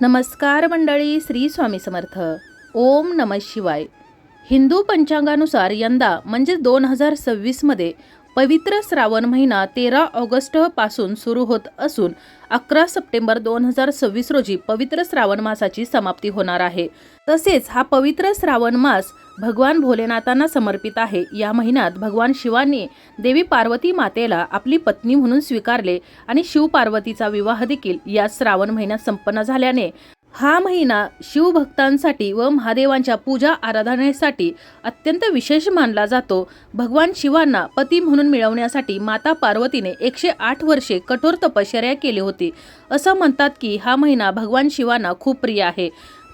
नमस्कार मंडळी, श्री स्वामी समर्थ. ओम नमः शिवाय. हिंदू पंचांगानुसार यंदा म्हणजे 2026 मध्ये पवित्र श्रावण महिना 13 ऑगस्ट पासून सुरू होत असून 11 सप्टेंबर 2026 रोजी पवित्र श्रावण मासाची समाप्ती होणार आहे. तसेच हा पवित्र श्रावण मास भगवान भोलेनाथांना समर्पित आहे. या महिन्यात भगवान शिवाने देवी पार्वती मातेला आपली पत्नी म्हणून स्वीकारले आणि शिव पार्वतीचा विवाह देखील या श्रावण महिन्यात संपन्न झाल्याने हा महिना शिवभक्तांसाठी व महादेवांच्या पूजा आराधनेसाठी अत्यंत विशेष मानला जातो. भगवान शिवांना पती म्हणून मिळवण्यासाठी माता पार्वतीने 108 वर्षे कठोर तपश्चर्या केली होती. असं म्हणतात की हा महिना भगवान शिवांना खूप प्रिय आहे.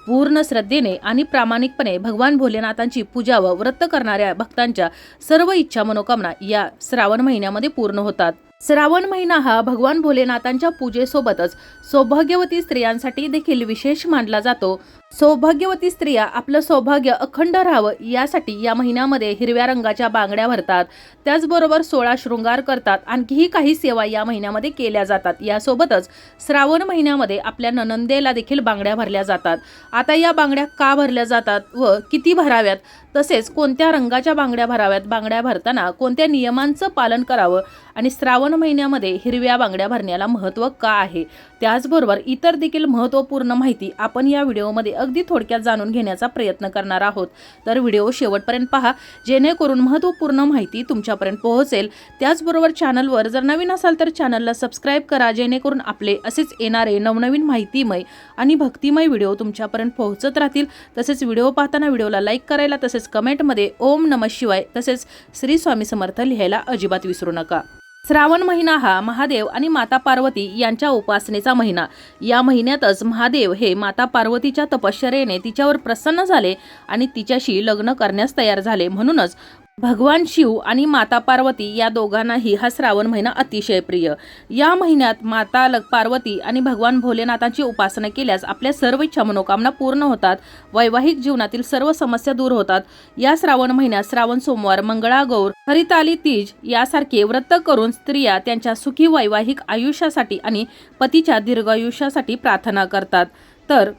पूर्ण श्रद्धेने आणि प्रामाणिकपणे भगवान भोलेनाथांची पूजा व व्रत करणाऱ्या भक्तांच्या सर्व इच्छा मनोकामना या श्रावण महिन्यामध्ये पूर्ण होतात. श्रावण महिना हा भगवान भोलेनाथांच्या पूजेसोबतच सौभाग्यवती स्त्रियांसाठी देखील विशेष मानला जातो. सौभाग्यवती स्त्रिया आपलं सौभाग्य अखंड राहावं यासाठी या महिन्यामध्ये हिरव्या रंगाच्या बांगड्या भरतात. त्याचबरोबर 16 शृंगार करतात. आणखीही काही सेवा या महिन्यामध्ये केल्या जातात. यासोबतच श्रावण महिन्यामध्ये आपल्या नणंदेला देखील बांगड्या भरल्या जातात. आता या बांगड्या का भरल्या जातात व किती भराव्यात, तसेच कोणत्या रंगाच्या बांगड्या भराव्यात, बांगड्या भरताना कोणत्या नियमांचं पालन करावं आणि श्रावण महिन्यामध्ये हिरव्या बांगड्या भरण्याला महत्त्व का आहे, त्याचबरोबर इतर देखील महत्त्वपूर्ण माहिती आपण या व्हिडिओमध्ये अगदी थोडक्यात जाणून घेण्याचा प्रयत्न करणार आहोत. तर व्हिडिओ शेवटपर्यंत पहा, जेणेकरून महत्त्वपूर्ण माहिती तुमच्यापर्यंत पोहोचेल. त्याचबरोबर चॅनलवर जर नवीन असाल तर चॅनलला सबस्क्राईब करा, जेणेकरून आपले असेच येणारे नवनवीन माहितीमय आणि भक्तिमय व्हिडिओ तुमच्यापर्यंत पोहोचत राहतील. तसेच व्हिडिओ पाहताना व्हिडिओला लाईक करायला, तसेच कमेंटमध्ये ओम नमः शिवाय तसेच श्री स्वामी समर्थ लिहायला अजिबात विसरू नका. श्रावण महिना हा महादेव आणि माता पार्वती यांच्या उपासनेचा महिना. या महिन्यातच महादेव हे माता पार्वतीच्या तपश्चर्येने तिच्यावर प्रसन्न झाले आणि तिच्याशी लग्न करण्यास तयार झाले. म्हणूनच भगवान शिव आणि माता पार्वती या दोघांनाही हा श्रावण महिना अतिशय प्रिय. या महिन्यात माता पार्वती आणि भगवान भोलेनाथांची उपासना केल्यास आपल्या सर्व इच्छा मनोकामना पूर्ण होतात. वैवाहिक जीवनातील सर्व समस्या दूर होतात. या श्रावण महिन्यात श्रावण सोमवार, मंगळागौर, हरिताली तीज यासारखे व्रत करून स्त्रिया त्यांच्या सुखी वैवाहिक आयुष्यासाठी आणि पतीच्या दीर्घायुष्यासाठी प्रार्थना करतात. तर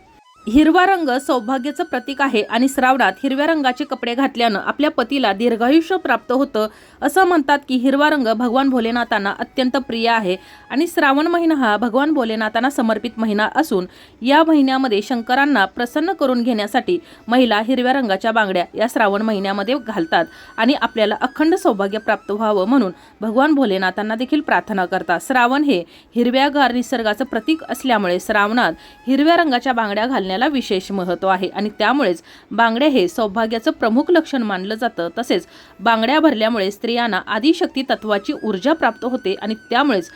हिरवा रंग सौभाग्याचं प्रतीक आहे आणि श्रावणात हिरव्या रंगाचे कपडे घातल्यानं आपल्या पतीला दीर्घायुष्य प्राप्त होतं. असं म्हणतात की हिरवा रंग भगवान भोलेनाथांना अत्यंत प्रिय आहे आणि श्रावण महिना हा भगवान भोलेनाथांना समर्पित महिना असून या महिन्यामध्ये शंकरांना प्रसन्न करून घेण्यासाठी महिला हिरव्या रंगाच्या बांगड्या या श्रावण महिन्यामध्ये घालतात आणि आपल्याला अखंड सौभाग्य प्राप्त व्हावं म्हणून भगवान भोलेनाथांना देखील प्रार्थना करतात. श्रावण हे हिरव्यागार निसर्गाचं प्रतीक असल्यामुळे श्रावणात हिरव्या रंगाच्या बांगड्या घालण्याला विशेष महत्त्व आहे आणि त्यामुळेच बांगड्या हे सौभाग्याचं प्रमुख लक्षण मानलं जातं. तसेच बांगड्या भरल्यामुळे स्त्रियांना आदिशक्ती तत्वाची ऊर्जा प्राप्त होते आणि त्यामुळेच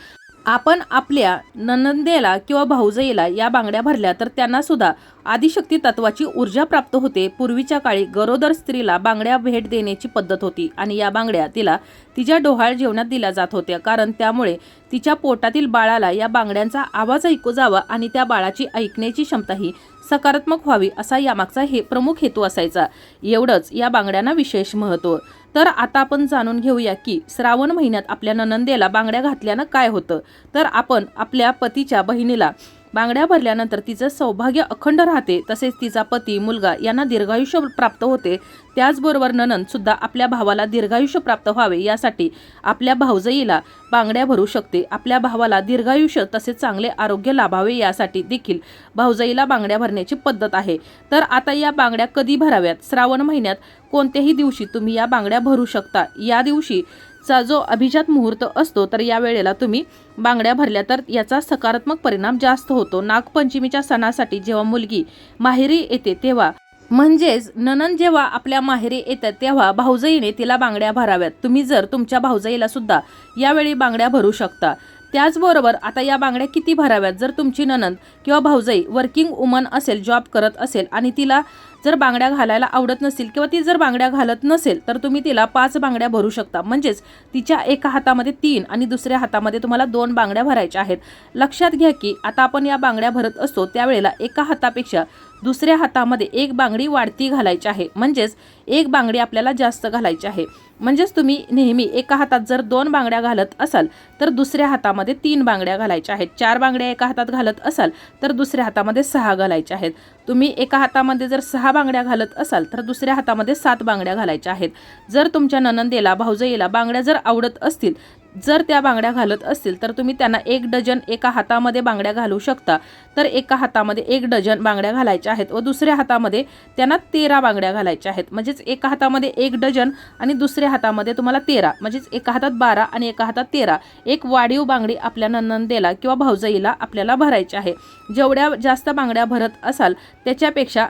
आपण आपल्या नणंदेला किंवा भाऊजाईला या बांगड्या भरल्या तर त्यांना सुद्धा आदिशक्ती तत्वाची ऊर्जा प्राप्त होते. पूर्वीच्या काळी गरोदर स्त्रीला बांगड्या भेट देण्याची पद्धत होती आणि या बांगड्या तिला तिच्या डोहाळ जेवणात दिल्या जात होत्या, कारण त्यामुळे तिच्या पोटातील बाळाला या बांगड्यांचा आवाज ऐकू जावा आणि त्या बाळाची ऐकण्याची क्षमता ही सकारात्मक व्हावी असा यामागचा प्रमुख हेतू असायचा. एवढंच या बांगड्यांना विशेष महत्त्व. तर आता आपण जाणून घेऊया की श्रावण महिन्यात आपल्या नणंदेला बांगड्या घातल्यानं काय होतं. तर आपण आपल्या पतीच्या बहिणीला बांगड्या भरल्यानंतर तिचं सौभाग्य अखंड राहते. तसेच तिचा पती, मुलगा यांना दीर्घायुष्य प्राप्त होते. त्याचबरोबर नणंद सुद्धा आपल्या भावाला दीर्घायुष्य प्राप्त व्हावे यासाठी आपल्या भाऊजाईला बांगड्या भरू शकते. आपल्या भावाला दीर्घायुष्य तसेच चांगले आरोग्य लाभावे यासाठी देखील भाऊजाईला बांगड्या भरण्याची पद्धत आहे. तर आता या बांगड्या कधी भराव्यात? श्रावण महिन्यात कोणत्याही दिवशी तुम्ही या बांगड्या भरू शकता. या दिवशी चा जो अभिजात मुहूर्त असतो तर या वेळेला तुम्ही बांगड्या भरल्या तर याचा सकारात्मक परिणाम जास्त होतो. नागपंचमीच्या सणासाठी जेव्हा मुलगी माहेरी येते तेव्हा म्हणजेच नणंद जेव्हा आपल्या माहेरी येतात तेव्हा भाऊजाईने तिला बांगड्या भराव्यात. तुम्ही जर तुमच्या भाऊजाईला सुद्धा यावेळी बांगड्या भरू शकता. त्याचबरोबर आता या बांगड्या किती भराव्यात? जर तुमची नणंद किंवा भाऊजाई वर्किंग वुमन असेल, जॉब करत असेल आणि तिला जर बांगड्या घालायला आवडत नसेल किंवा ती जर बांगड्या घालत नसेल तर तुम्ही तिला 5 बांगड्या भरू शकता. म्हणजेच तिच्या एका हातामध्ये 3 आणि दुसऱ्या हातामध्ये तुम्हाला 2 बांगड्या भरायच्या आहेत. लक्षात घ्या की आता आपण या बांगड्या भरत असतो त्यावेळेला एका हातापेक्षा दुसऱ्या हातामध्ये एक बांगडी वाढती घालायची आहे, म्हणजेच एक बांगडी आपल्याला जास्त घालायची आहे। म्हणजेच तुम्ही नेहमी एका हातात जर 2 बांगड्या घालत असाल तर दुसऱ्या हातामध्ये 3 बांगड्या घालायच्या आहेत। 4 बांगड्या एका हातात घालत असाल तर दुसऱ्या हातामध्ये 6 घालायच्या आहेत। तुम्ही एका हातामध्ये जर 6 बांगड्या घालत असाल तर दुसऱ्या हातामध्ये 7 बांगड्या घालायच्या आहेत। जर तुमच्या नणंदेला भाऊजाईला बांगड्या जर आवडत असतील, जर त्या बांगड्या घालत असतील तर तुम्ही त्यांना 1 डझन एका हातामध्ये बांगड्या घालू शकता। तर एका हातामध्ये 1 डझन बांगड्या घालायच्या आहेत व दुसऱ्या हातामध्ये त्यांना 13 बांगड्या घालायच्या आहेत। म्हणजेच एका हातामध्ये 1 डझन आणि दुसऱ्या हातामध्ये तुम्हाला 13, म्हणजेच एका हातात 12 आणि एका हातात 13 एक वाढीव बांगडी आपल्या नणंदेला किंवा भाऊजाईला आपल्याला भरायची आहे। जेवढ्या जास्त बांगड्या भरत असाल त्याच्यापेक्षा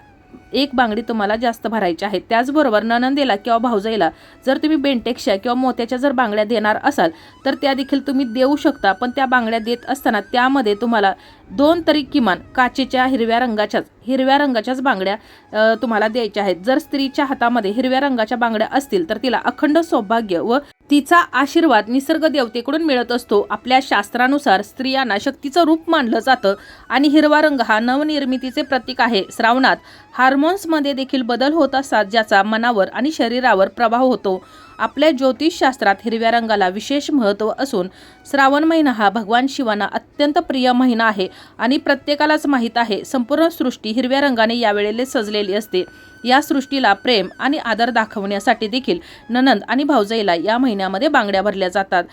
एक बांगडी तुम्हाला जास्त भरायची आहे। त्याचबरोबर नणंदेला किंवा भाऊजाईला जर तुम्ही बेंटेक्सच्या किंवा मोत्याच्या जर बांगड्या देणार असाल तर त्या देखील तुम्ही देऊ शकता, पण त्या बांगड्या देत असताना त्यामध्ये तुम्हाला 2 तरी किमान काचेच्या हिरव्या रंगाच्याच बांगड्या तुम्हाला द्यायच्या आहेत। जर स्त्रीच्या हातामध्ये हिरव्या रंगाच्या बांगड्या असतील तर तिला अखंड सौभाग्य व तिचा आशीर्वाद निसर्ग देवतेकडून मिळत असतो। आपल्या शास्त्रानुसार स्त्रियांना शक्तीचं रूप मानलं जातं आणि हिरवा रंग हा नवनिर्मितीचे प्रतीक आहे। श्रावणात हार्मोन्समध्ये देखील बदल होत असतात, ज्याचा मनावर आणि शरीरावर प्रभाव होतो। आपल्या ज्योतिषशास्त्रात हिरव्या रंगाला विशेष महत्त्व असून श्रावण महिना हा भगवान शिवांना अत्यंत प्रिय महिना आहे आणि प्रत्येकालाच माहीत आहे संपूर्ण सृष्टी हिरव्या रंगाने यावेळेला सजलेली असते। या सृष्टीला प्रेम आणि आदर दाखवण्यासाठी देखील नणंद आणि भाऊजाईला या महिन्यामध्ये बांगड्या भरल्या जातात।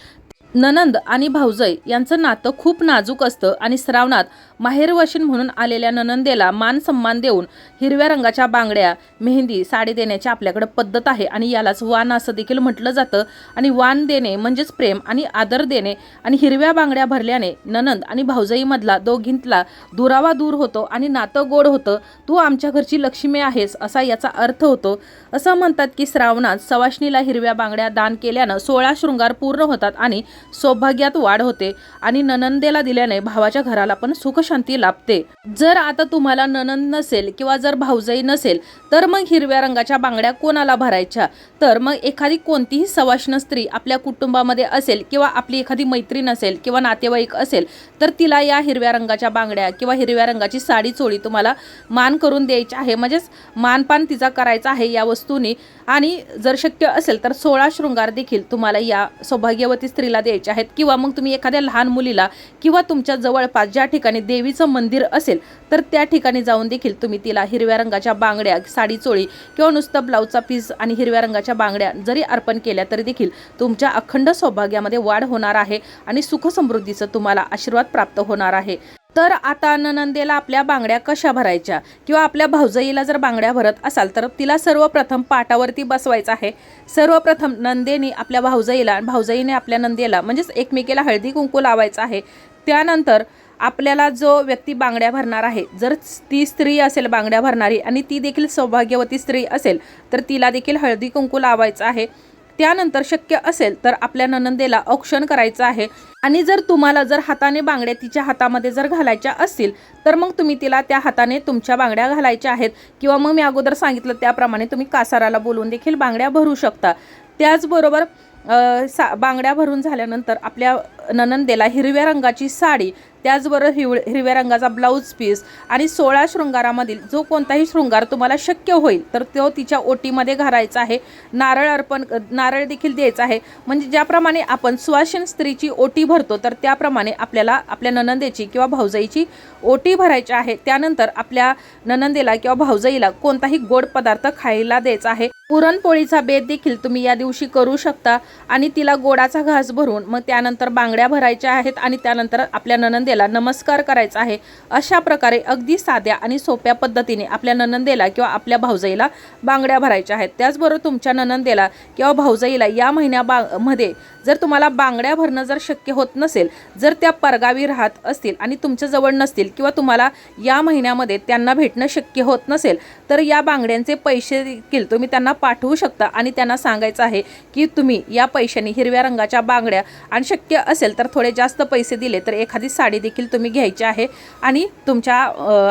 नणंद आणि भाऊजाई यांचं नातं खूप नाजूक असतं आणि श्रावणात माहेरवाशीण म्हणून आलेल्या नणंदेला मान सन्मान देऊन हिरव्या रंगाच्या बांगड्या, मेहंदी, साडी देण्याची आपल्याकडे पद्धत आहे आणि यालाच वाण असं देखील म्हटलं जातं। आणि वाण देणे म्हणजेच प्रेम आणि आदर देणे आणि हिरव्या बांगड्या भरल्याने नणंद आणि भाऊजाईमधला दोघींतला दुरावा दूर होतो आणि नातं गोड होतं। तू आमच्या घरची लक्ष्मी आहेस असा याचा अर्थ होतो। असं म्हणतात की श्रावणात सवाष्णीला हिरव्या बांगड्या दान केल्यानं 16 शृंगार पूर्ण होतात आणि सौभाग्यात वाढ होते आणि नणंदेला दिल्याने भावाच्या घराला पण सुख शांती लाभते। जर आता तुम्हाला नणंद नसेल किंवा जर भाऊजाई नसेल तर मग हिरव्या रंगाच्या बांगड्या कोणाला भरायच्या, तर मग एखादी कोणतीही सवाष्ण स्त्री आपल्या कुटुंबामध्ये असेल किंवा आपली एखादी मैत्रीण असेल किंवा नातेवाईक असेल तर तिला या हिरव्या रंगाच्या बांगड्या किंवा हिरव्या रंगाची साडी चोळी तुम्हाला मान करून द्यायची आहे, म्हणजेच मानपान तिचा करायचा आहे या वस्तूंनी। आणि जर शक्य असेल तर 16 शृंगार देखील तुम्हाला या सौभाग्यवती स्त्रीला द्यायचे आहेत किंवा मग तुम्ही एखाद्या लहान मुलीला किंवा तुमच्या जवळपास ज्या ठिकाणी देवीचं मंदिर असेल तर त्या ठिकाणी जाऊन देखील तुम्ही तिला हिरव्या रंगाच्या बांगड्या, साडी चोळी किंवा नुसतं ब्लाऊजचा पीस आणि हिरव्या रंगाच्या बांगड्या जरी अर्पण केल्या तरी देखील तुमच्या अखंड सौभाग्यामध्ये वाढ होणार आहे आणि सुख समृद्धीचं तुम्हाला आशीर्वाद प्राप्त होणार आहे। तर आता नणंदेला आपल्या बांगड्या कशा भरायच्या किंवा आपल्या भाऊजाईला जर बांगड्या भरत असाल तर तिला सर्वप्रथम पाटावरती बसवायचं आहे। सर्वप्रथम नंदेने आपल्या भाऊजाईला, भाऊजाईने आपल्या नंदेला म्हणजेच एकमेकीला हळदी कुंकू लावायचं आहे। त्यानंतर आपल्याला जो व्यक्ती बांगड्या भरणार आहे, जर ती स्त्री असेल बांगड्या भरणारी आणि ती देखील सौभाग्यवती स्त्री असेल तर तिला देखील हळदी कुंकू लावायचं आहे। त्यानंतर शक्य असेल तर आपल्या नणंदेला औक्षण करायचं आहे आणि जर तुम्हाला जर हाताने बांगड्या तिच्या हातामध्ये जर घालायच्या असतील तर मग तुम्ही तिला त्या हाताने तुमच्या बांगड्या घालायच्या आहेत किंवा मग मी अगोदर सांगितलं त्याप्रमाणे तुम्ही कासाराला बोलवून देखील बांगड्या भरू शकता। त्याचबरोबर बांगड्या भरून झाल्यानंतर आपल्या नणंदेला हिरव्या रंगाची साडी, त्याचबरोबर हिरव्या रंगाचा ब्लाऊज पीस आणि 16 शृंगारामधील जो कोणताही शृंगार तुम्हाला शक्य होईल तर तो तिच्या ओटीमध्ये घालायचा आहे। नारळ देखील द्यायचा आहे। म्हणजे ज्याप्रमाणे आपण सुवासिन स्त्रीची ओटी भरतो तर त्याप्रमाणे आपल्याला आपल्या नणंदेची किंवा भाऊजाईची ओटी भरायची आहे। त्यानंतर आपल्या नणंदेला किंवा भाऊजाईला कोणताही गोड पदार्थ खायला द्यायचा आहे। पुरणपोळीचा बेत देखील तुम्ही या दिवशी करू शकता आणि तिला गोडाचा घास भरून मग त्यानंतर बांगड्या भरायच्या आहेत आणि त्यानंतर आपल्या नणंदेला नमस्कार करायचा आहे। अशा प्रकारे अगदी साध्या आणि सोप्या पद्धतीने आपल्या नणंदेला किंवा आपल्या भाऊजाईला बांगड्या भरायच्या आहेत। त्याचबरोबर तुमच्या नणंदेला किंवा भाऊजाईला या महिन्यामध्ये जर तुम्हाला बांगड्या भरणं जर शक्य होत नसेल, जर त्या परगावी राहत असतील आणि तुमच्या जवळ नसतील किंवा तुम्हाला या महिन्यामध्ये त्यांना भेटणं शक्य होत नसेल तर या बांगड्यांचे पैसे देखील तुम्ही त्यांना पाठवू शकता आणि त्यांना सांगायचं आहे की तुम्ही या पैशाने हिरव्या रंगाच्या बांगड्या आणि शक्य असेल तर थोडे जास्त पैसे दिले तर एखादी साडी देखील तुम्ही घ्यायची आहे आणि तुमच्या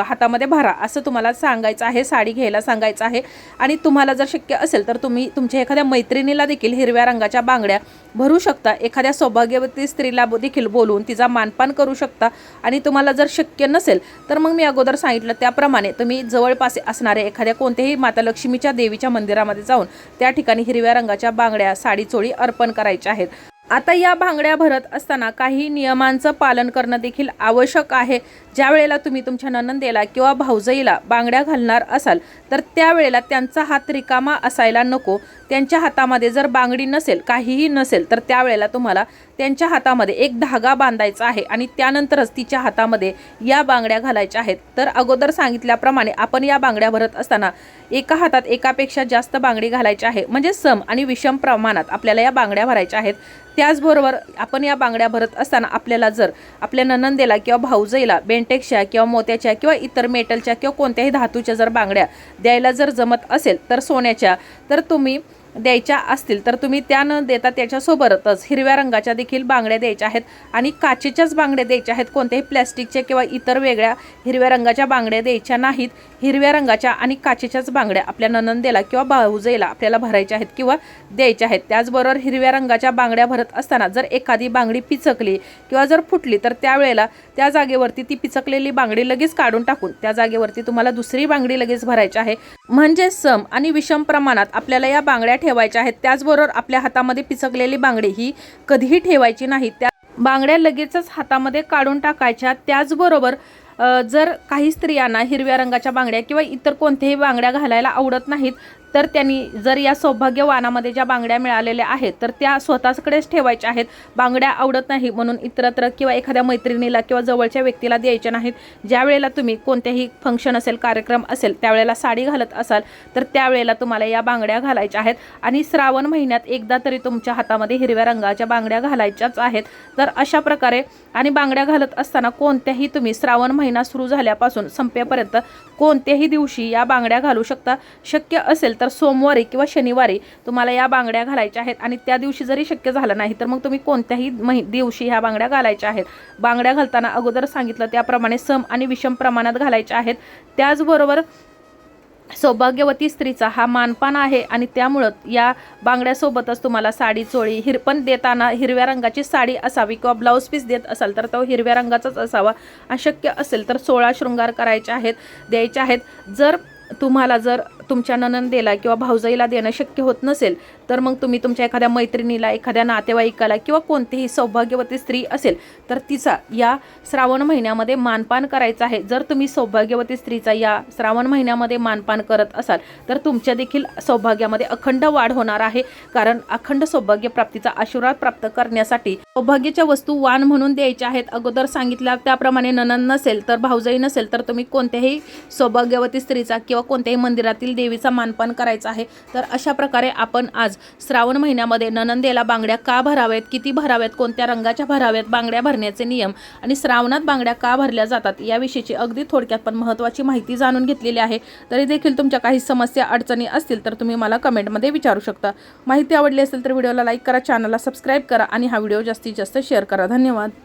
हातामध्ये भरा असं तुम्हाला सांगायचं आहे, साडी घ्यायला सांगायचं आहे। आणि तुम्हाला जर शक्य असेल तर तुम्ही तुमच्या एखाद्या मैत्रिणीला देखील हिरव्या रंगाच्या बांगड्या भरू शकता, एखाद्या सौभाग्यवती स्त्रीला देखील बोलवून तिचा मानपान करू शकता। आणि तुम्हाला जर शक्य नसेल तर मग मी अगोदर सांगितलं त्याप्रमाणे तुम्ही जवळपास असणाऱ्या एखाद्या कोणत्याही माता लक्ष्मीच्या देवीच्या मंदिरामध्ये जाऊन त्या ठिकाणी हिरव्या रंगाच्या बांगड्या साडी चोळी अर्पण करायच्या आहेत। आता या बांगड्या भरत असताना काही नियमांचं पालन करणं देखील आवश्यक आहे। ज्या वेळेला तुम्ही तुमच्या नणंदेला किंवा भाऊजाईला बांगड्या घालणार असाल तर त्यावेळेला त्यांचा हात रिकामा असायला नको। त्यांच्या हातामध्ये जर बांगडी नसेल, काहीही नसेल तर त्यावेळेला तुम्हाला त्यांच्या हातामध्ये एक धागा बांधायचा आहे आणि त्यानंतरच तिच्या हातामध्ये या बांगड्या घालायच्या आहेत। तर अगोदर सांगितल्याप्रमाणे आपण या बांगड्या भरत असताना एका हातात एकापेक्षा जास्त बांगडी घालायची आहे, म्हणजे सम आणि विषम प्रमाणात आपल्याला या बांगड्या भरायच्या आहेत। त्याचबरोबर आपण या बांगड्या भरत असताना आपल्याला जर आपल्या नणंदेला किंवा भाऊजाईला बेंटेक्सच्या किंवा मोत्याच्या किंवा इतर मेटलच्या किंवा कोणत्याही धातूच्या जर बांगड्या द्यायला जर जमत असेल तर सोन्याच्या तर तुम्ही द्यायच्या असतील तर तुम्ही त्या न देता त्याच्यासोबतच हिरव्या रंगाच्या देखील बांगड्या द्यायच्या आहेत आणि काचेच्याच बांगड्या द्यायच्या आहेत। कोणत्याही प्लॅस्टिकच्या किंवा इतर वेगळ्या हिरव्या रंगाच्या बांगड्या द्यायच्या नाहीत। हिरव्या रंगाच्या आणि काचेच्याच बांगड्या आपल्या नणंदेला किंवा भाऊजाईला आपल्याला भरायच्या आहेत किंवा द्यायच्या आहेत। त्याचबरोबर हिरव्या रंगाच्या बांगड्या भरत असताना जर एखादी बांगडी पिचकली किंवा जर फुटली तर त्यावेळेला त्या जागेवरती ती पिचकलेली बांगडी लगेच काढून टाकून त्या जागेवरती तुम्हाला दुसरी बांगडी लगेच भरायची आहे। म्हणजे सम आणि विषम प्रमाणात आपल्याला या बांगड्या ठेवायच्या आहेत। त्याचबरोबर आपल्या हातामध्ये पिचकलेली बांगडी ही कधीही ठेवायची नाही, त्या बांगड्या लगेचच हातामध्ये काढून टाकायच्या। त्याचबरोबर जर काही स्त्रियांना हिरव्या रंगाच्या बांगड्या किंवा इतर कोणत्याही बांगड्या घालायला आवडत नाहीत तर त्यांनी जर या सौभाग्यवानामध्ये ज्या बांगड्या मिळालेल्या आहेत तर त्या स्वतःकडेच ठेवायच्या आहेत। बांगड्या आवडत नाही म्हणून इतरत्र किंवा एखाद्या मैत्रिणीला किंवा जवळच्या व्यक्तीला द्यायच्या नाहीत। ज्या वेळेला तुम्ही कोणत्याही फंक्शन असेल, कार्यक्रम असेल त्यावेळेला साडी घालत असाल तर त्यावेळेला तुम्हाला या बांगड्या घालायच्या आहेत आणि श्रावण महिन्यात एकदा तरी तुमच्या हातामध्ये हिरव्या रंगाच्या बांगड्या घालायच्याच आहेत। तर अशा प्रकारे आणि बांगड्या घालत असताना कोणत्याही तुम्ही श्रावण महिना सुरू झाल्यापासून संपेपर्यंत कोणत्याही दिवशी या बांगड्या घालू शकता। शक्य असेल तर सोमवारी किंवा शनिवारी तुम्हाला या बांगड्या घालायच्या आहेत आणि त्या दिवशी जरी शक्य झालं नाही तर मग तुम्ही कोणत्याही दिवशी ह्या बांगड्या घालायच्या आहेत। बांगड्या घालताना अगोदर सांगितलं त्याप्रमाणे सम आणि विषम प्रमाणात घालायच्या आहेत। त्याचबरोबर सौभाग्यवती स्त्रीचा हा मानपान आहे आणि त्यामुळं या बांगड्यासोबतच तुम्हाला साडी चोळी पण देताना हिरव्या रंगाची साडी असावी किंवा ब्लाऊज पीस देत असाल तर तो हिरव्या रंगाचाच असावा। अशक्य असेल तर 16 शृंगार करायचे आहेत, द्यायचे आहेत। जर तुम्हाला जर तुमच्या नणंदेला किंवा भाऊजाईला देणं शक्य होत नसेल तर मग तुम्ही तुमच्या एखाद्या मैत्रिणीला, एखाद्या नातेवाईकाला किंवा कोणतीही सौभाग्यवती स्त्री असेल तर तिचा या श्रावण महिन्यामध्ये मानपान करायचं आहे। जर तुम्ही सौभाग्यवती स्त्रीचा या श्रावण महिन्यामध्ये मानपान करत असाल तर तुमच्या देखील सौभाग्यामध्ये अखंड वाढ होणार आहे, कारण अखंड सौभाग्य प्राप्तीचा आशीर्वाद प्राप्त करण्यासाठी सौभाग्याच्या वस्तू वाण म्हणून द्यायच्या आहेत। अगोदर सांगितल्या त्याप्रमाणे नणंद नसेल तर भाऊजाई नसेल तर तुम्ही कोणत्याही सौभाग्यवती स्त्रीचा किंवा कोणत्याही मंदिरातील देवीचा मानपान करायचा आहे। तर अशा प्रकारे आपण आज श्रावण महिन्यामध्ये नणंदेला बांगड्या का भराव्यात, किती भराव्यात, कोणत्या रंगाच्या भराव्यात, बांगड्या भरण्याचे नियम आणि श्रावणात बांगड्या का भरल्या जातात याविषयीची अगदी थोडक्यात पण महत्त्वाची माहिती जाणून घेतलेली आहे। तरी देखील तुमच्या काही समस्या अडचणी असतील तर तुम्ही मला कमेंटमध्ये विचारू शकता। माहिती आवडली असेल तर व्हिडिओला लाईक करा, चॅनलला सबस्क्राईब करा आणि हा व्हिडिओ जास्तीत जास्त शेअर करा। धन्यवाद।